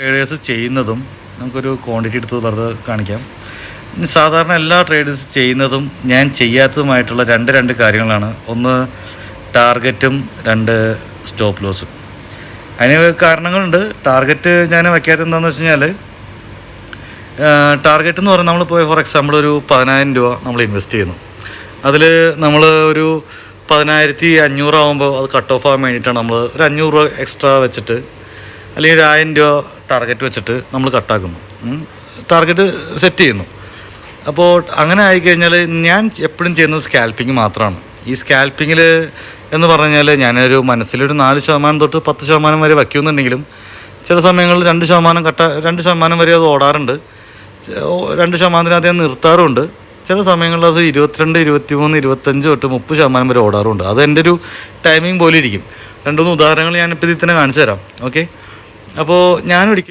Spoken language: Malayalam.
ട്രേഡേഴ്സ് ചെയ്യുന്നതും നമുക്കൊരു ക്വാണ്ടിറ്റി എടുത്ത് വെറുതെ കാണിക്കാം. സാധാരണ എല്ലാ ട്രേഡേഴ്സ് ചെയ്യുന്നതും ഞാൻ ചെയ്യാത്തതുമായിട്ടുള്ള രണ്ട് കാര്യങ്ങളാണ്. ഒന്ന് ടാർഗറ്റും, രണ്ട് സ്റ്റോപ്പ് ലോസും. അതിന് കാരണങ്ങളുണ്ട്. ടാർഗറ്റ് ഞാൻ വയ്ക്കാത്തത് എന്താണെന്ന് വെച്ച് കഴിഞ്ഞാൽ, ടാർഗറ്റ് എന്ന് പറഞ്ഞാൽ നമ്മളിപ്പോൾ ഫോർ എക്സാമ്പിൾ ഒരു 10,000 രൂപ നമ്മൾ ഇൻവെസ്റ്റ് ചെയ്യുന്നു. അതിൽ നമ്മൾ ഒരു 10,500 ആകുമ്പോൾ അത് കട്ട് ഓഫ് ആകാൻ വേണ്ടിയിട്ടാണ് നമ്മൾ ഒരു 500 രൂപ എക്സ്ട്രാ വെച്ചിട്ട് അല്ലെങ്കിൽ 1,000 രൂപ ടാർഗറ്റ് വെച്ചിട്ട് നമ്മൾ കട്ടാക്കുന്നു, ടാർഗറ്റ് സെറ്റ് ചെയ്യുന്നു. അപ്പോൾ അങ്ങനെ ആയിക്കഴിഞ്ഞാൽ ഞാൻ എപ്പോഴും ചെയ്യുന്നത് സ്കാൽപ്പിങ് മാത്രമാണ്. ഈ സ്കാൽപ്പിങ്ങിൽ എന്ന് പറഞ്ഞാൽ ഞാനൊരു മനസ്സിലൊരു 4% തൊട്ട് 10% വരെ വയ്ക്കുന്നുണ്ടെങ്കിലും ചില സമയങ്ങളിൽ 2% വരെ അത് ഓടാറുണ്ട്. 2% ഞാൻ നിർത്താറുമുണ്ട്. ചില സമയങ്ങളിൽ അത് 22, 23, 25 തൊട്ട് 30% വരെ ഓടാറുണ്ട്. അത് എൻ്റെ ഒരു ടൈമിംഗ് പോലെ ഇരിക്കും. 2-3 ഉദാഹരണങ്ങൾ ഞാനിപ്പോൾ ഇതിൽ തന്നെ കാണിച്ചു തരാം. ഓക്കെ, അപ്പോൾ ഞാനൊരിക്കലും